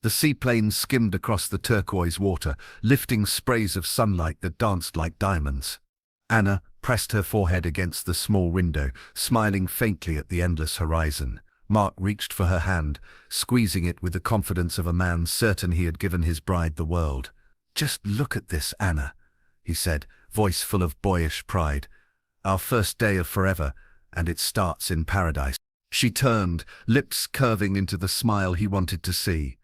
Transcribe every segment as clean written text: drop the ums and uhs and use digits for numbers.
The seaplane skimmed across the turquoise water, lifting sprays of sunlight that danced like diamonds. Anna pressed her forehead against the small window, smiling faintly at the endless horizon. Mark reached for her hand, squeezing it with the confidence of a man certain he had given his bride the world. "Just look at this, Anna," he said, voice full of boyish pride. "Our first day of forever, and it starts in paradise." She turned, lips curving into the smile he wanted to see,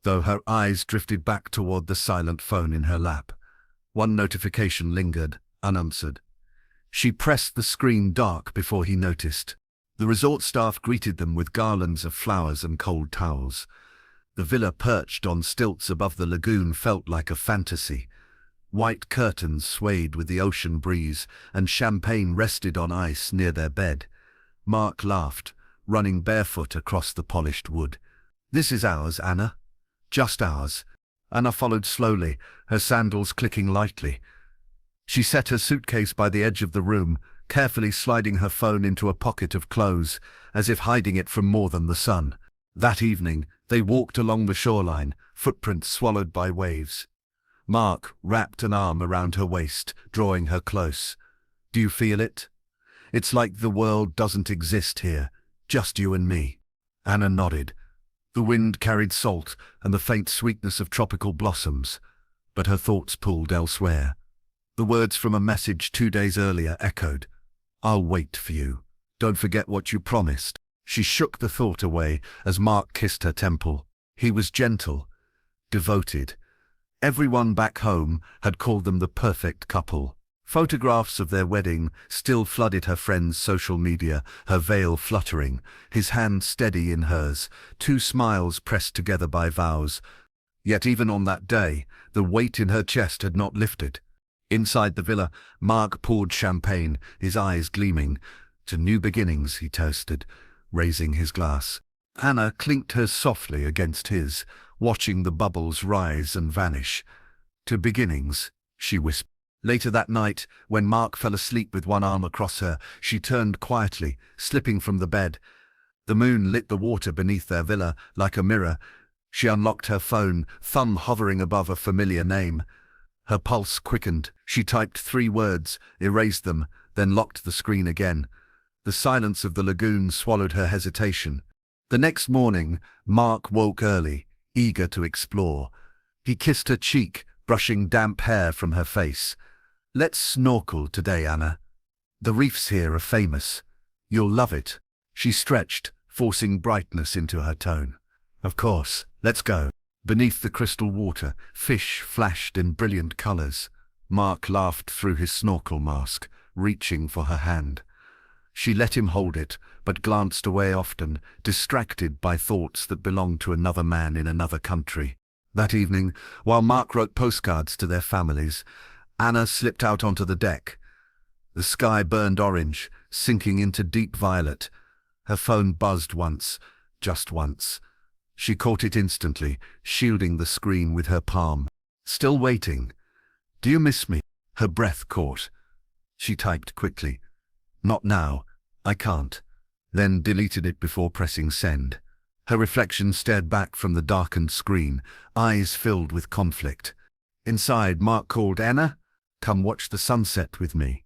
though her eyes drifted back toward the silent phone in her lap. One notification lingered, unanswered. She pressed the screen dark before he noticed. The resort staff greeted them with garlands of flowers and cold towels. The villa perched on stilts above the lagoon felt like a fantasy. White curtains swayed with the ocean breeze, and champagne rested on ice near their bed. Mark laughed, running barefoot across the polished wood. "This is ours, Anna. Just ours." Anna followed slowly, her sandals clicking lightly. She set her suitcase by the edge of the room, carefully sliding her phone into a pocket of clothes, as if hiding it from more than the sun. That evening, they walked along the shoreline, footprints swallowed by waves. Mark wrapped an arm around her waist, drawing her close. "Do you feel it? It's like the world doesn't exist here, just you and me." Anna nodded. The wind carried salt and the faint sweetness of tropical blossoms, but her thoughts pulled elsewhere. The words from a message 2 days earlier echoed. "I'll wait for you. Don't forget what you promised." She shook the thought away as Mark kissed her temple. He was gentle, devoted. Everyone back home had called them the perfect couple. Photographs of their wedding still flooded her friend's social media, her veil fluttering, his hand steady in hers, 2 smiles pressed together by vows. Yet even on that day, the weight in her chest had not lifted. Inside the villa, Mark poured champagne, his eyes gleaming. "To new beginnings," he toasted, raising his glass. Anna clinked hers softly against his, watching the bubbles rise and vanish. "To beginnings," she whispered. Later that night, when Mark fell asleep with one arm across her, she turned quietly, slipping from the bed. The moon lit the water beneath their villa like a mirror. She unlocked her phone, thumb hovering above a familiar name. Her pulse quickened. She typed 3 words, erased them, then locked the screen again. The silence of the lagoon swallowed her hesitation. The next morning, Mark woke early, eager to explore. He kissed her cheek, brushing damp hair from her face. "Let's snorkel today, Anna. The reefs here are famous. You'll love it." She stretched, forcing brightness into her tone. "Of course, let's go." Beneath the crystal water, fish flashed in brilliant colors. Mark laughed through his snorkel mask, reaching for her hand. She let him hold it, but glanced away often, distracted by thoughts that belonged to another man in another country. That evening, while Mark wrote postcards to their families, Anna slipped out onto the deck. The sky burned orange, sinking into deep violet. Her phone buzzed once, just once. She caught it instantly, shielding the screen with her palm. "Still waiting. Do you miss me?" Her breath caught. She typed quickly. "Not now. I can't." Then deleted it before pressing send. Her reflection stared back from the darkened screen, eyes filled with conflict. Inside, Mark called, "Anna, come watch the sunset with me."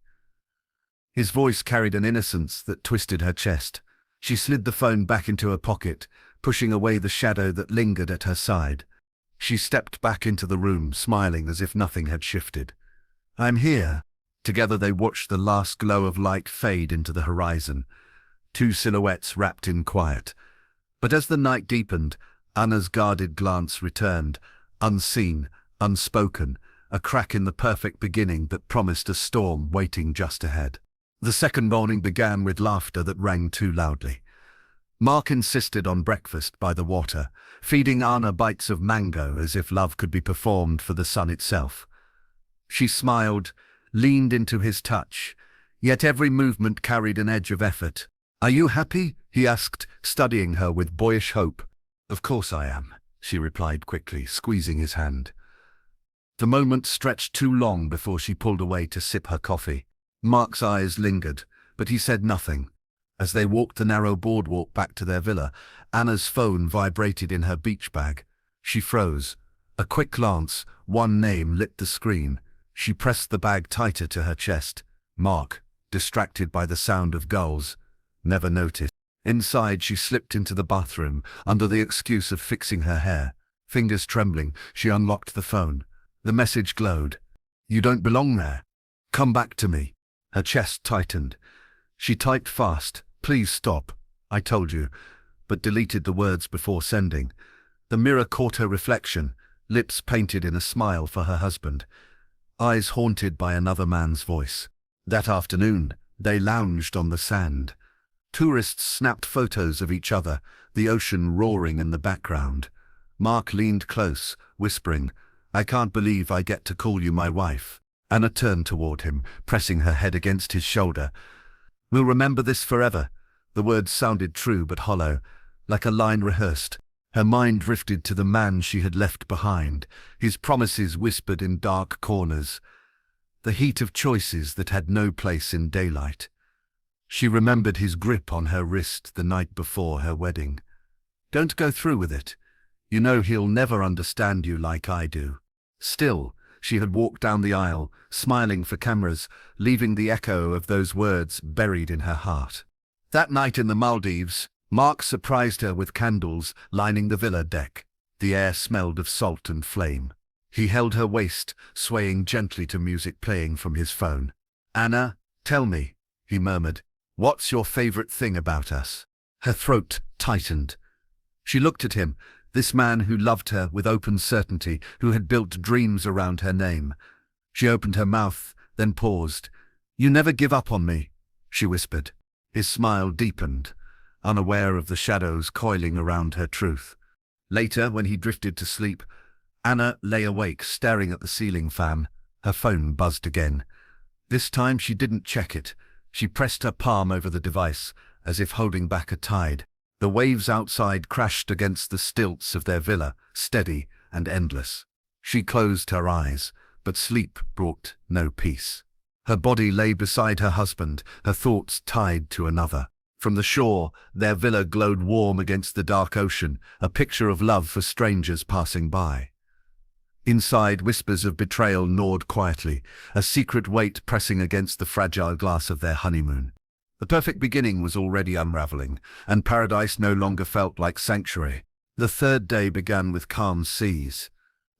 His voice carried an innocence that twisted her chest. She slid the phone back into her pocket, pushing away the shadow that lingered at her side. She stepped back into the room, smiling as if nothing had shifted. "I'm here." Together they watched the last glow of light fade into the horizon, 2 silhouettes wrapped in quiet. But as the night deepened, Anna's guarded glance returned, unseen, unspoken, a crack in the perfect beginning that promised a storm waiting just ahead. The second morning began with laughter that rang too loudly. Mark insisted on breakfast by the water, feeding Anna bites of mango as if love could be performed for the sun itself. She smiled, leaned into his touch, yet every movement carried an edge of effort. "Are you happy?" he asked, studying her with boyish hope. "Of course I am," she replied quickly, squeezing his hand. The moment stretched too long before she pulled away to sip her coffee. Mark's eyes lingered, but he said nothing. As they walked the narrow boardwalk back to their villa, Anna's phone vibrated in her beach bag. She froze. A quick glance, one name lit the screen. She pressed the bag tighter to her chest. Mark, distracted by the sound of gulls. Never noticed. Inside, she slipped into the bathroom, under the excuse of fixing her hair. Fingers trembling, she unlocked the phone. The message glowed. "You don't belong there. Come back to me." Her chest tightened. She typed fast. "Please stop. I told you," but deleted the words before sending. The mirror caught her reflection, lips painted in a smile for her husband, eyes haunted by another man's voice. That afternoon, they lounged on the sand. Tourists snapped photos of each other, the ocean roaring in the background. Mark leaned close, whispering, "I can't believe I get to call you my wife." Anna turned toward him, pressing her head against his shoulder. "We'll remember this forever." The words sounded true but hollow, like a line rehearsed. Her mind drifted to the man she had left behind, his promises whispered in dark corners, the heat of choices that had no place in daylight. She remembered his grip on her wrist the night before her wedding. "Don't go through with it. You know he'll never understand you like I do." Still, she had walked down the aisle, smiling for cameras, leaving the echo of those words buried in her heart. That night in the Maldives, Mark surprised her with candles lining the villa deck. The air smelled of salt and flame. He held her waist, swaying gently to music playing from his phone. "Anna, tell me," he murmured, "what's your favorite thing about us?" Her throat tightened. She looked at him, this man who loved her with open certainty, who had built dreams around her name. She opened her mouth, then paused. "You never give up on me," she whispered. His smile deepened, unaware of the shadows coiling around her truth. Later, when he drifted to sleep, Anna lay awake, staring at the ceiling fan. Her phone buzzed again. This time she didn't check it. She pressed her palm over the device, as if holding back a tide. The waves outside crashed against the stilts of their villa, steady and endless. She closed her eyes, but sleep brought no peace. Her body lay beside her husband, her thoughts tied to another. From the shore, their villa glowed warm against the dark ocean, a picture of love for strangers passing by. Inside, whispers of betrayal gnawed quietly, a secret weight pressing against the fragile glass of their honeymoon. The perfect beginning was already unraveling, and paradise no longer felt like sanctuary. The third day began with calm seas,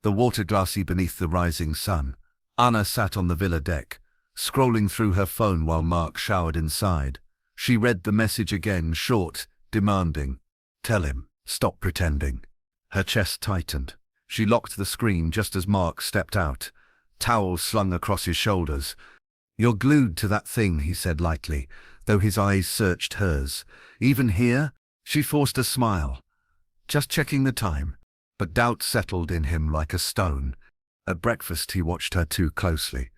the water glassy beneath the rising sun. Anna sat on the villa deck, scrolling through her phone while Mark showered inside. She read the message again, short, demanding. "Tell him, stop pretending." Her chest tightened. She locked the screen just as Mark stepped out, towel slung across his shoulders. "You're glued to that thing," he said lightly, though his eyes searched hers. "Even here?" She forced a smile. "Just checking the time." But doubt settled in him like a stone. At breakfast he watched her too closely.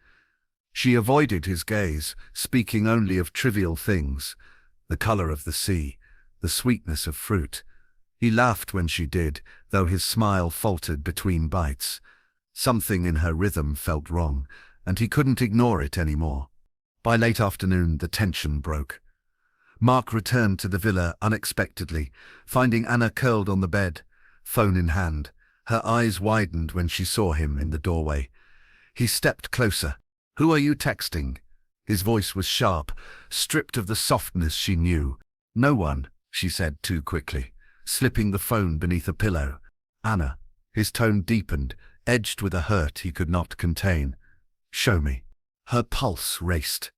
She avoided his gaze, speaking only of trivial things, the color of the sea, the sweetness of fruit. He laughed when she did, though his smile faltered between bites. Something in her rhythm felt wrong, and he couldn't ignore it anymore. By late afternoon, the tension broke. Mark returned to the villa unexpectedly, finding Anna curled on the bed, phone in hand. Her eyes widened when she saw him in the doorway. He stepped closer. "Who are you texting?" His voice was sharp, stripped of the softness she knew. "No one," she said too quickly, slipping the phone beneath a pillow. "Anna." His tone deepened, edged with a hurt he could not contain. "Show me." Her pulse raced.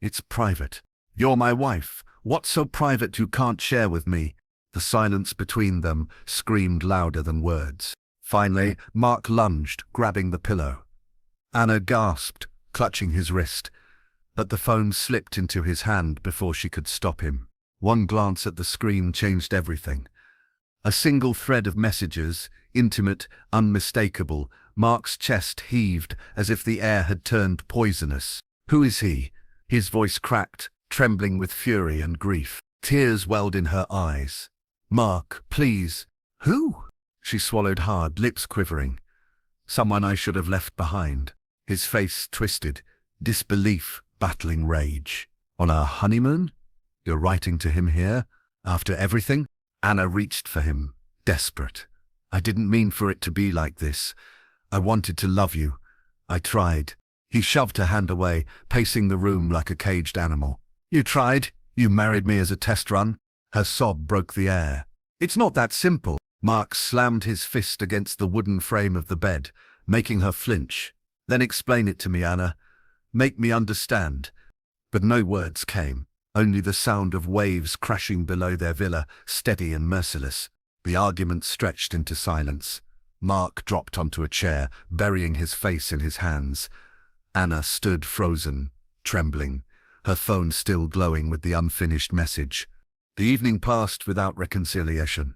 "It's private." "You're my wife. What's so private you can't share with me?" The silence between them screamed louder than words. Finally, Mark lunged, grabbing the pillow. Anna gasped, clutching his wrist, but the phone slipped into his hand before she could stop him. One glance at the screen changed everything. A single thread of messages, intimate, unmistakable. Mark's chest heaved as if the air had turned poisonous. "Who is he?" His voice cracked, trembling with fury and grief. Tears welled in her eyes. "Mark, please." "Who?" She swallowed hard, lips quivering. "Someone I should have left behind." His face twisted, disbelief battling rage. "On our honeymoon? You're writing to him here? After everything?" Anna reached for him, desperate. I didn't mean for it to be like this. I wanted to love you. I tried. He shoved her hand away, pacing the room like a caged animal. You tried? You married me as a test run? Her sob broke the air. It's not that simple. Mark slammed his fist against the wooden frame of the bed, making her flinch. Then explain it to me, Anna. Make me understand. But no words came, only the sound of waves crashing below their villa, steady and merciless. The argument stretched into silence. Mark dropped onto a chair, burying his face in his hands. Anna stood frozen, trembling, her phone still glowing with the unfinished message. The evening passed without reconciliation.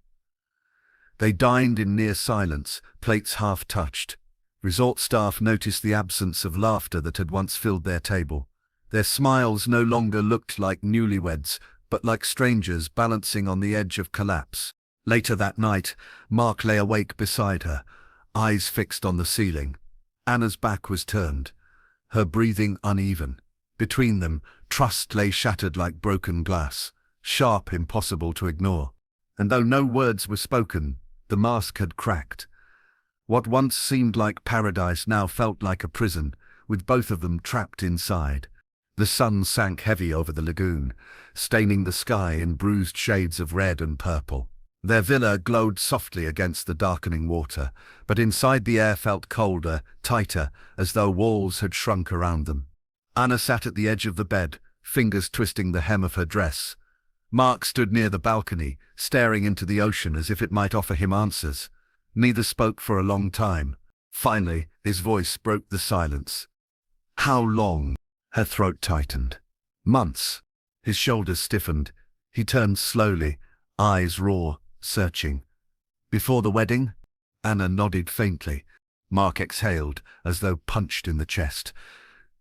They dined in near silence, plates half touched. Resort staff noticed the absence of laughter that had once filled their table. Their smiles no longer looked like newlyweds, but like strangers balancing on the edge of collapse. Later that night, Mark lay awake beside her, eyes fixed on the ceiling. Anna's back was turned, her breathing uneven. Between them, trust lay shattered like broken glass, sharp, impossible to ignore. And though no words were spoken, the mask had cracked. What once seemed like paradise now felt like a prison, with both of them trapped inside. The sun sank heavy over the lagoon, staining the sky in bruised shades of red and purple. Their villa glowed softly against the darkening water, but inside the air felt colder, tighter, as though walls had shrunk around them. Anna sat at the edge of the bed, fingers twisting the hem of her dress. Mark stood near the balcony, staring into the ocean as if it might offer him answers. Neither spoke for a long time. Finally, his voice broke the silence. How long? Her throat tightened. Months. His shoulders stiffened. He turned slowly, eyes raw, searching. Before the wedding? Anna nodded faintly. Mark exhaled, as though punched in the chest.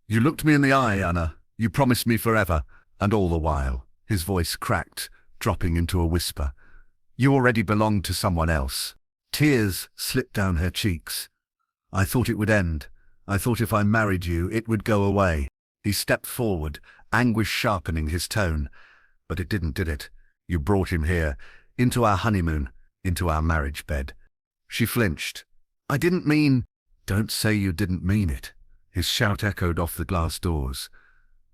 You looked me in the eye, Anna. You promised me forever. And all the while, his voice cracked, dropping into a whisper. You already belonged to someone else. Tears slipped down her cheeks. I thought it would end. I thought if I married you, it would go away. He stepped forward, anguish sharpening his tone. But it didn't, did it? You brought him here, into our honeymoon, into our marriage bed. She flinched. I didn't mean... Don't say you didn't mean it. His shout echoed off the glass doors.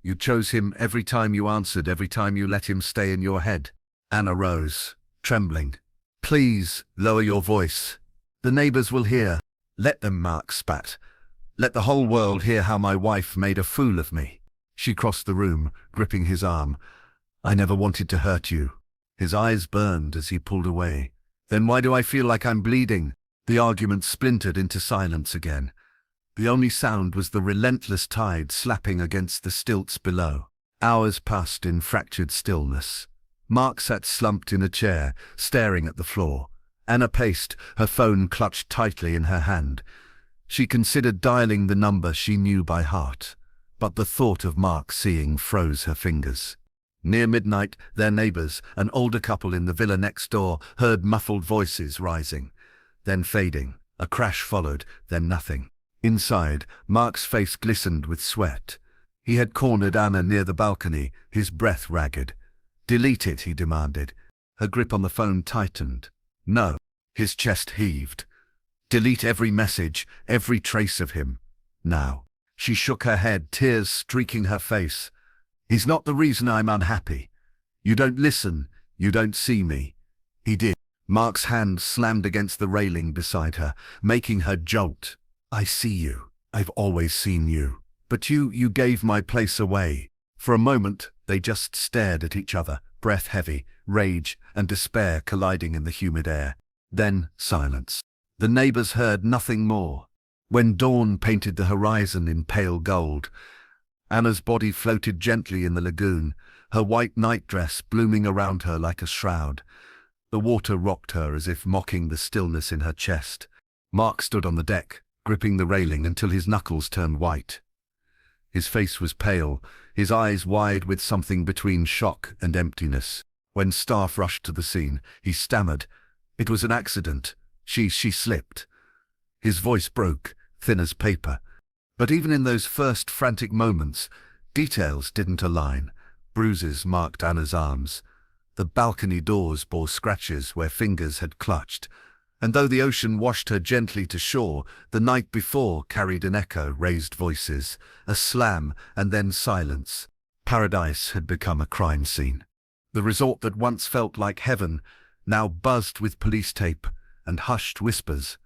You chose him every time you answered, every time you let him stay in your head. Anna rose, trembling. Please, lower your voice. The neighbors will hear. Let them, Mark spat. Let the whole world hear how my wife made a fool of me. She crossed the room, gripping his arm. I never wanted to hurt you. His eyes burned as he pulled away. Then why do I feel like I'm bleeding? The argument splintered into silence again. The only sound was the relentless tide slapping against the stilts below. Hours passed in fractured stillness. Mark sat slumped in a chair, staring at the floor. Anna paced, her phone clutched tightly in her hand. She considered dialing the number she knew by heart, but the thought of Mark seeing froze her fingers. Near midnight, their neighbors, an older couple in the villa next door, heard muffled voices rising, then fading. A crash followed, then nothing. Inside, Mark's face glistened with sweat. He had cornered Anna near the balcony, his breath ragged. Delete it, he demanded. Her grip on the phone tightened. No. His chest heaved. Delete every message, every trace of him. Now. She shook her head, tears streaking her face. He's not the reason I'm unhappy. You don't listen. You don't see me. He did. Mark's hand slammed against the railing beside her, making her jolt. I see you. I've always seen you. But you gave my place away. For a moment, they just stared at each other, breath heavy, rage and despair colliding in the humid air. Then silence. The neighbors heard nothing more. When dawn painted the horizon in pale gold, Anna's body floated gently in the lagoon, her white nightdress blooming around her like a shroud. The water rocked her as if mocking the stillness in her chest. Mark stood on the deck, gripping the railing until his knuckles turned white. His face was pale, his eyes wide with something between shock and emptiness. When staff rushed to the scene, he stammered. It was an accident. She slipped. His voice broke, thin as paper. But even in those first frantic moments, details didn't align. Bruises marked Anna's arms. The balcony doors bore scratches where fingers had clutched. And though the ocean washed her gently to shore, the night before carried an echo, raised voices, a slam, and then silence. Paradise had become a crime scene. The resort that once felt like heaven now buzzed with police tape and hushed whispers.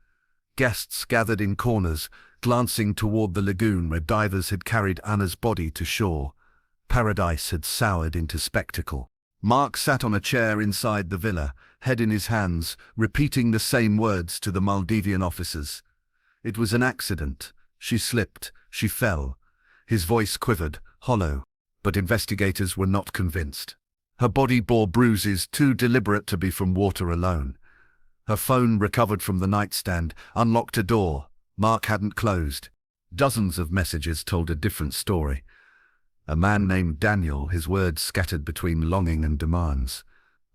Guests gathered in corners, glancing toward the lagoon where divers had carried Anna's body to shore. Paradise had soured into spectacle. Mark sat on a chair inside the villa, head in his hands, repeating the same words to the Maldivian officers. It was an accident. She slipped. She fell. His voice quivered, hollow. But investigators were not convinced. Her body bore bruises too deliberate to be from water alone. Her phone, recovered from the nightstand, unlocked a door Mark hadn't closed. Dozens of messages told a different story. A man named Daniel, his words scattered between longing and demands.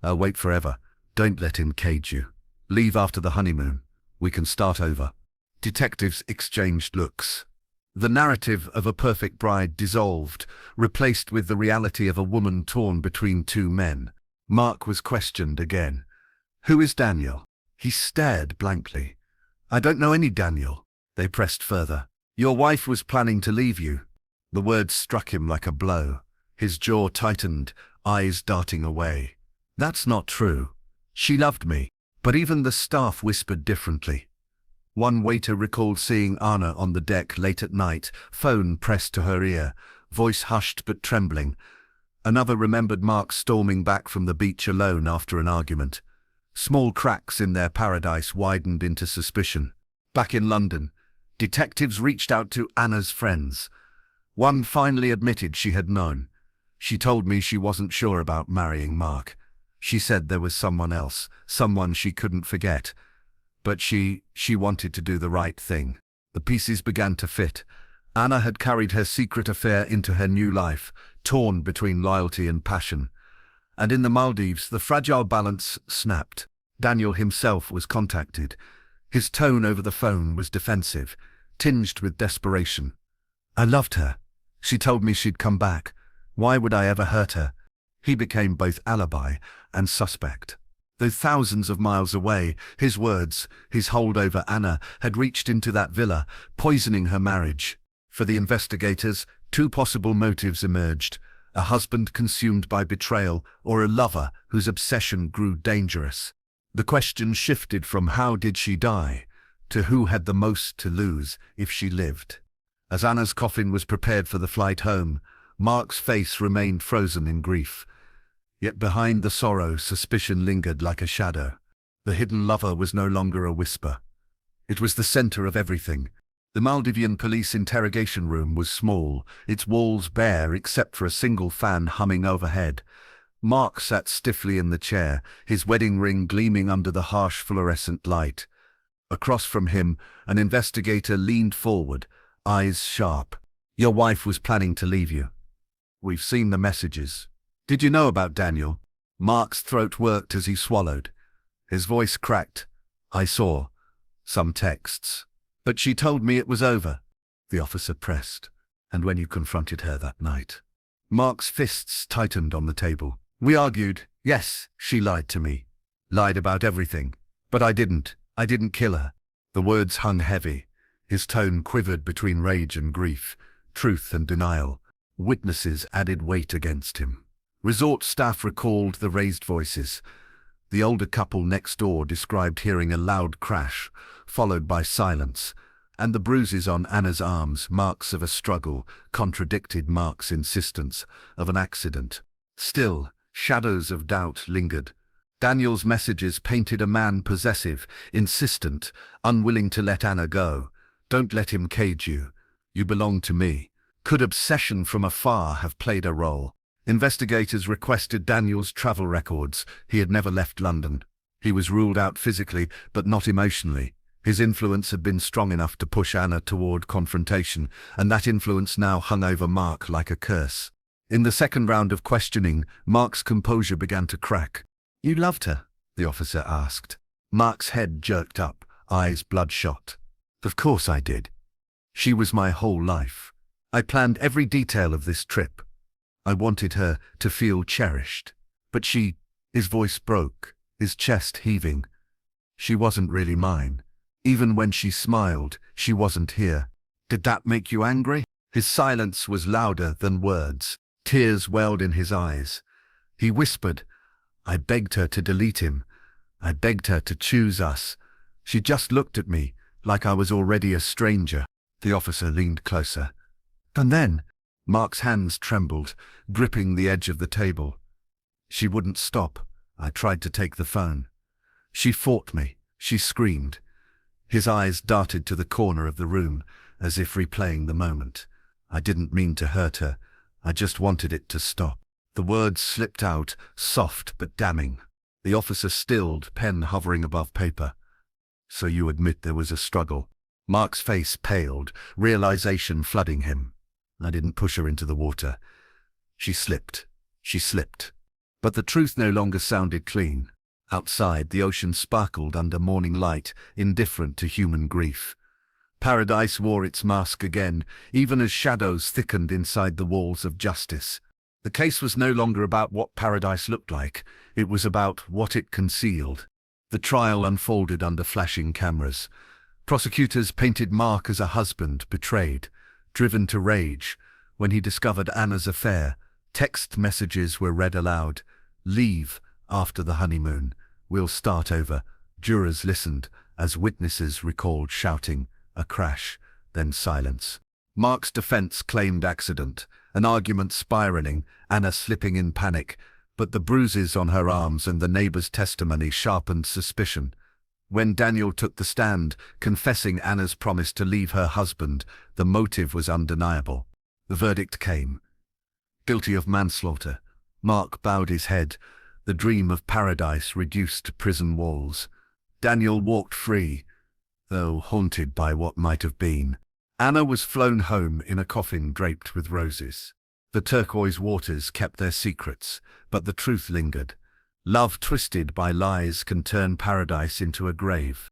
I'll wait forever. Don't let him cage you. Leave after the honeymoon. We can start over. Detectives exchanged looks. The narrative of a perfect bride dissolved, replaced with the reality of a woman torn between two men. Mark was questioned again. Who is Daniel? He stared blankly. I don't know any Daniel. They pressed further. Your wife was planning to leave you. The words struck him like a blow. His jaw tightened, eyes darting away. That's not true. She loved me. But even the staff whispered differently. One waiter recalled seeing Anna on the deck late at night, phone pressed to her ear, voice hushed but trembling. Another remembered Mark storming back from the beach alone after an argument. Small cracks in their paradise widened into suspicion. Back in London, detectives reached out to Anna's friends. One finally admitted she had known. She told me she wasn't sure about marrying Mark. She said there was someone else, someone she couldn't forget. But she wanted to do the right thing. The pieces began to fit. Anna had carried her secret affair into her new life, torn between loyalty and passion. And in the Maldives, the fragile balance snapped. Daniel himself was contacted. His tone over the phone was defensive, tinged with desperation. I loved her. She told me she'd come back. Why would I ever hurt her? He became both alibi and suspect. Though thousands of miles away, his words, his hold over Anna, had reached into that villa, poisoning her marriage. For the investigators, two possible motives emerged: a husband consumed by betrayal, or a lover whose obsession grew dangerous. The question shifted from how did she die, to who had the most to lose if she lived. As Anna's coffin was prepared for the flight home, Mark's face remained frozen in grief. Yet behind the sorrow, suspicion lingered like a shadow. The hidden lover was no longer a whisper. It was the center of everything. The Maldivian police interrogation room was small, its walls bare except for a single fan humming overhead. Mark sat stiffly in the chair, his wedding ring gleaming under the harsh fluorescent light. Across from him, an investigator leaned forward, eyes sharp. Your wife was planning to leave you. We've seen the messages. Did you know about Daniel? Mark's throat worked as he swallowed. His voice cracked. I saw some texts. But she told me it was over. The officer pressed. And when you confronted her that night? Mark's fists tightened on the table. We argued. Yes, she lied to me. Lied about everything. But I didn't kill her. The words hung heavy. His tone quivered between rage and grief, truth and denial. Witnesses added weight against him. Resort staff recalled the raised voices. The older couple next door described hearing a loud crash, followed by silence, and the bruises on Anna's arms, marks of a struggle, contradicted Mark's insistence of an accident. Still, shadows of doubt lingered. Daniel's messages painted a man possessive, insistent, unwilling to let Anna go. Don't let him cage you. You belong to me. Could obsession from afar have played a role? Investigators requested Daniel's travel records. He had never left London. He was ruled out physically, but not emotionally. His influence had been strong enough to push Anna toward confrontation, and that influence now hung over Mark like a curse. In the second round of questioning, Mark's composure began to crack. You loved her? The officer asked. Mark's head jerked up, eyes bloodshot. Of course I did. She was my whole life. I planned every detail of this trip. I wanted her to feel cherished. But his voice broke, his chest heaving. She wasn't really mine. Even when she smiled, she wasn't here. Did that make you angry? His silence was louder than words. Tears welled in his eyes. He whispered, I begged her to delete him. I begged her to choose us. She just looked at me, like I was already a stranger. The officer leaned closer. And then, Mark's hands trembled, gripping the edge of the table. She wouldn't stop. I tried to take the phone. She fought me. She screamed. His eyes darted to the corner of the room, as if replaying the moment. I didn't mean to hurt her. I just wanted it to stop. The words slipped out, soft but damning. The officer stilled, pen hovering above paper. So you admit there was a struggle? Mark's face paled, realization flooding him. I didn't push her into the water. She slipped. She slipped. But the truth no longer sounded clean. Outside, the ocean sparkled under morning light, indifferent to human grief. Paradise wore its mask again, even as shadows thickened inside the walls of justice. The case was no longer about what paradise looked like. It was about what it concealed. The trial unfolded under flashing cameras. Prosecutors painted Mark as a husband betrayed, driven to rage. When he discovered Anna's affair, text messages were read aloud. Leave after the honeymoon. We'll start over. Jurors listened as witnesses recalled shouting, a crash, then silence. Mark's defense claimed accident, an argument spiraling, Anna slipping in panic, but the bruises on her arms and the neighbor's testimony sharpened suspicion. When Daniel took the stand, confessing Anna's promise to leave her husband, the motive was undeniable. The verdict came. Guilty of manslaughter. Mark bowed his head, the dream of paradise reduced to prison walls. Daniel walked free, though haunted by what might have been. Anna was flown home in a coffin draped with roses. The turquoise waters kept their secrets, but the truth lingered. Love twisted by lies can turn paradise into a grave.